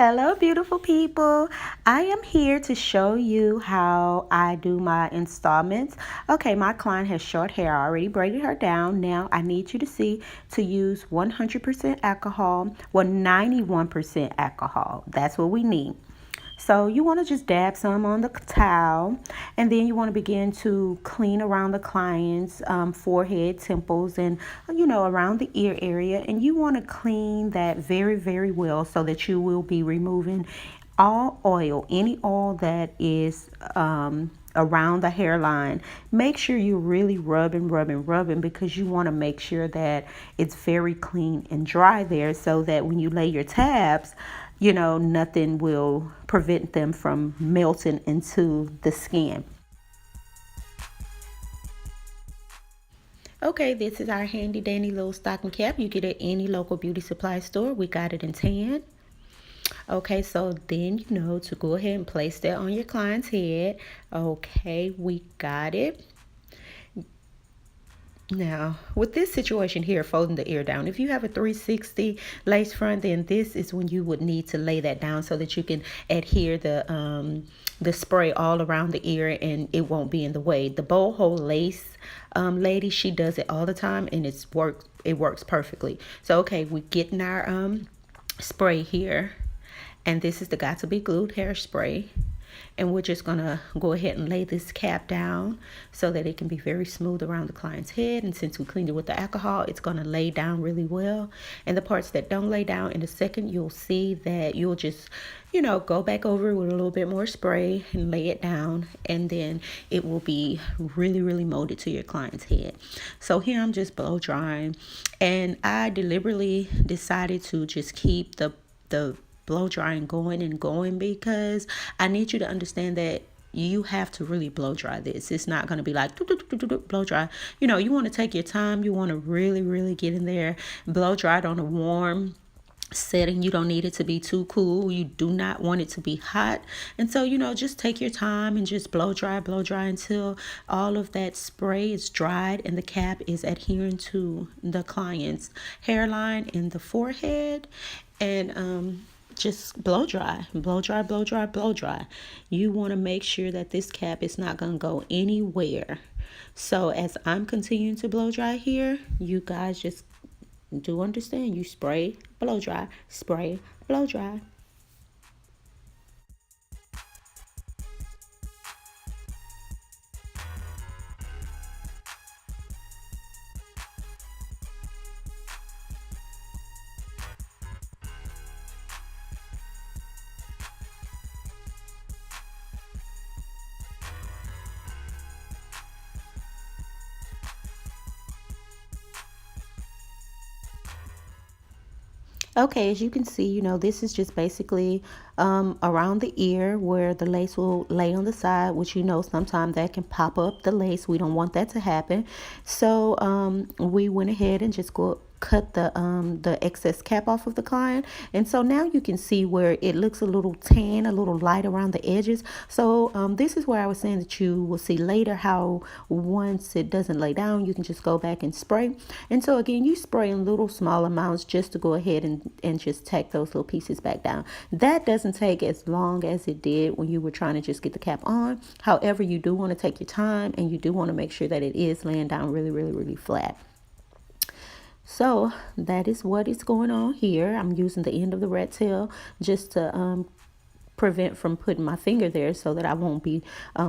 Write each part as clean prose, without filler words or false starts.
Hello, beautiful people. I am here to show you how I do my installments. Okay, my client has short hair. I already braided her down. Now I need you to see to use 100% alcohol, well, 91% alcohol. That's what we need. So you want to just dab some on the towel, and then you want to begin to clean around the client's forehead, temples, and around the ear area. And you want to clean that very, very well so that you will be removing all oil, any oil that is around the hairline. Make sure you're really rubbing because you want to make sure that it's very clean and dry there so that when you lay your tabs, nothing will prevent them from melting into the skin. Okay, this is our handy dandy little stocking cap. You get it at any local beauty supply store. We got it in tan. Okay, so then to go ahead and place that on your client's head. Okay, we got it. Now, with this situation here, folding the ear down, if you have a 360 lace front, then this is when you would need to lay that down so that you can adhere the spray all around the ear and it won't be in the way. The bow hole lace lady, she does it all the time and it works perfectly. So okay, we're getting our spray here, and this is the Got to Be Glued hairspray. And we're just gonna go ahead and lay this cap down so that it can be very smooth around the client's head. And since we cleaned it with the alcohol, it's gonna lay down really well. And the parts that don't lay down, in a second you'll see that you'll just go back over with a little bit more spray and lay it down, and then it will be really, really molded to your client's head. So here I'm just blow drying, and I deliberately decided to just keep the blow drying going and going because I need you to understand that you have to really blow dry this. It's not going to be like blow dry. You want to take your time. You want to really, really get in there, blow dry it on a warm setting. You don't need it to be too cool. You do not want it to be hot. And so, just take your time and just blow dry until all of that spray is dried and the cap is adhering to the client's hairline and the forehead. And just blow dry. You want to make sure that this cap is not going to go anywhere. So as I'm continuing to blow dry here, you guys just do understand, you spray, blow dry, spray, blow dry. Okay, as you can see, this is just basically around the ear where the lace will lay on the side, which sometimes that can pop up the lace. We don't want that to happen. So we went ahead and just cut the excess cap off of the client, and so now you can see where it looks a little tan, a little light around the edges. So this is where I was saying that you will see later how once it doesn't lay down, you can just go back and spray. And so again, you spray in little small amounts just to go ahead and just tack those little pieces back down. That doesn't take as long as it did when you were trying to just get the cap on. However, you do want to take your time, and you do want to make sure that it is laying down really, really, really flat. So that is what is going on here. I'm using the end of the rat tail just to prevent from putting my finger there so that I won't be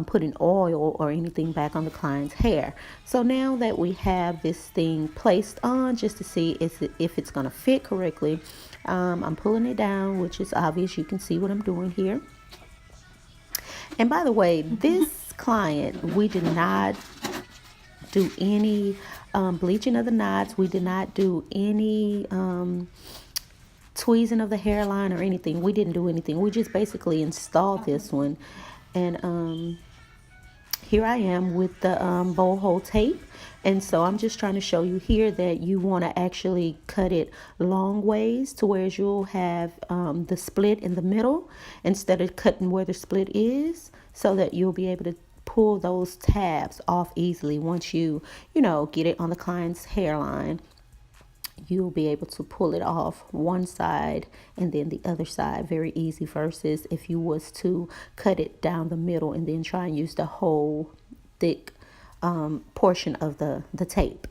putting oil or anything back on the client's hair. So now that we have this thing placed on, just to see if it's going to fit correctly, I'm pulling it down, which is obvious. You can see what I'm doing here. And by the way, this client, we did not do any bleaching of the knots. We did not do any tweezing of the hairline or anything. We didn't do anything. We just basically installed this one. And here I am with the bowl hole tape. And so I'm just trying to show you here that you want to actually cut it long ways to where you'll have the split in the middle instead of cutting where the split is, so that you'll be able to pull those tabs off easily once you get it on the client's hairline. you'll be able to pull it off one side and then the other side very easy, versus if you was to cut it down the middle and then try and use the whole thick portion of the tape.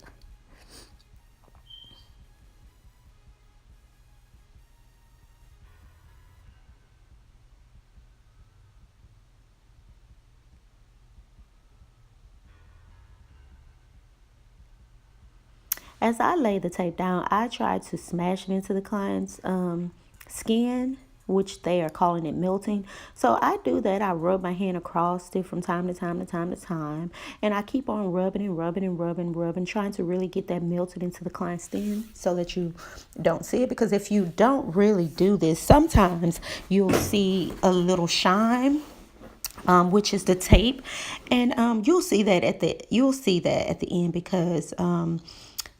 As I lay the tape down, I try to smash it into the client's skin, which they are calling it melting. So I do that. I rub my hand across it from time to time to time to time. And I keep on rubbing and rubbing and rubbing, rubbing, trying to really get that melted into the client's skin so that you don't see it. Because if you don't really do this, sometimes you'll see a little shine, which is the tape, and you'll see that at the end, because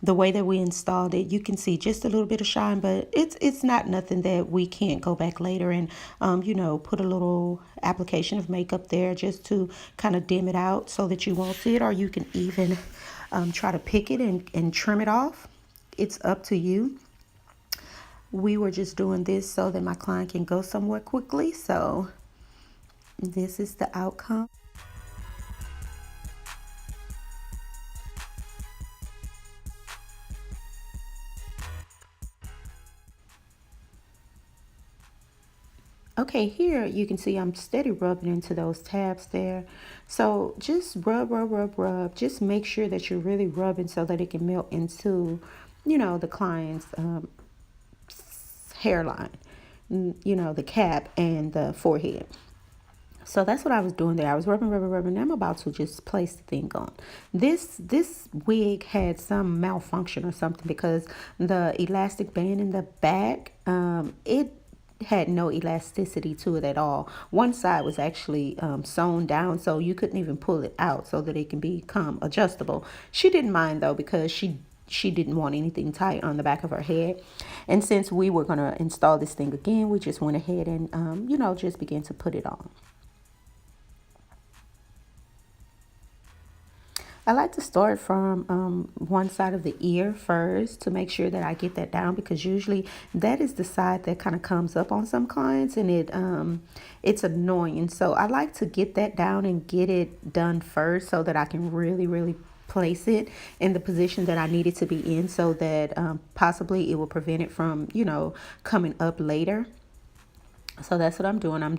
the way that we installed it, you can see just a little bit of shine, but it's not nothing that we can't go back later and put a little application of makeup there just to kind of dim it out so that you won't see it, or you can even try to pick it and trim it off. It's up to you. We were just doing this so that my client can go somewhere quickly, so this is the outcome. Okay, here you can see I'm steady rubbing into those tabs there. So just rub, rub, rub, rub. Just make sure that you're really rubbing so that it can melt into, the client's hairline, the cap and the forehead. So that's what I was doing there. I was rubbing, rubbing, rubbing. I'm about to just place the thing on. This wig had some malfunction or something, because the elastic band in the back, it had no elasticity to it at all. One side was actually sewn down, so you couldn't even pull it out so that it can become adjustable. She didn't mind though, because she didn't want anything tight on the back of her head. And since we were going to install this thing again, we just went ahead and just began to put it on. I like to start from one side of the ear first to make sure that I get that down, because usually that is the side that kind of comes up on some clients, and it's annoying. So I like to get that down and get it done first so that I can really, really place it in the position that I need it to be in, so that possibly it will prevent it from, coming up later. So that's what I'm doing. I'm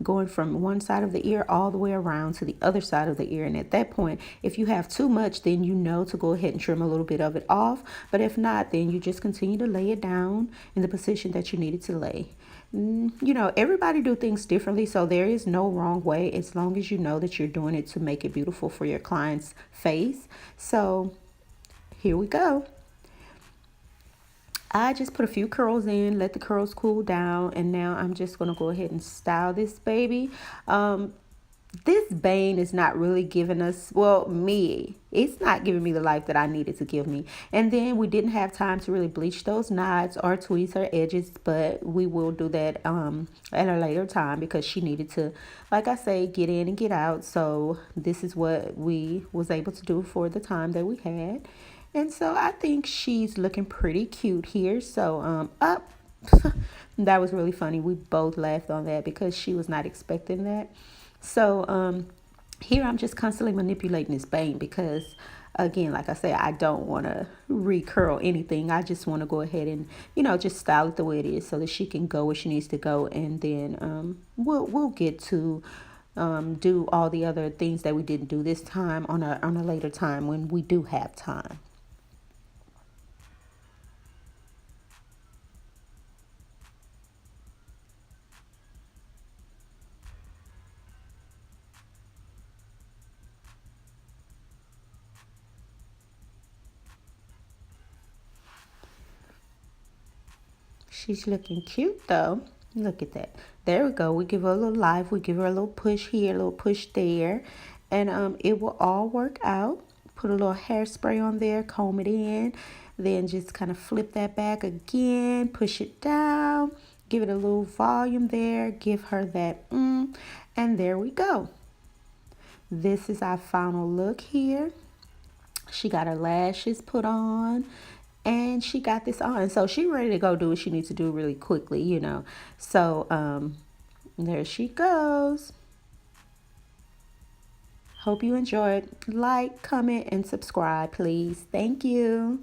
going from one side of the ear all the way around to the other side of the ear. And at that point, if you have too much, then you know to go ahead and trim a little bit of it off. But if not, then you just continue to lay it down in the position that you need it to lay. Everybody do things differently, so there is no wrong way, as long as you know that you're doing it to make it beautiful for your client's face. So here we go. I just put a few curls in, let the curls cool down, and now I'm just going to go ahead and style this baby. This bane is not really giving us, well, it's not giving me the life that I needed to give me. And then we didn't have time to really bleach those knots or tweeze her edges, but we will do that at a later time, because she needed to, like I say, get in and get out. So this is what we was able to do for the time that we had. And so I think she's looking pretty cute here. So up. That was really funny. We both laughed on that because she was not expecting that. So here I'm just constantly manipulating this bang, because again, like I said, I don't want to recurl anything. I just want to go ahead and just style it the way it is so that she can go where she needs to go, and then we'll get to do all the other things that we didn't do this time on a later time when we do have time. She's looking cute though. Look at that. There we go. We give her a little life. We give her a little push here, a little push there. And it will all work out. Put a little hairspray on there, comb it in. Then just kind of flip that back again. Push it down. Give it a little volume there. Give her that and there we go. This is our final look here. She got her lashes put on. and she got this on. So she ready to go do what she needs to do really quickly, you know. So there she goes. Hope you enjoyed. Like, comment, and subscribe, please. Thank you.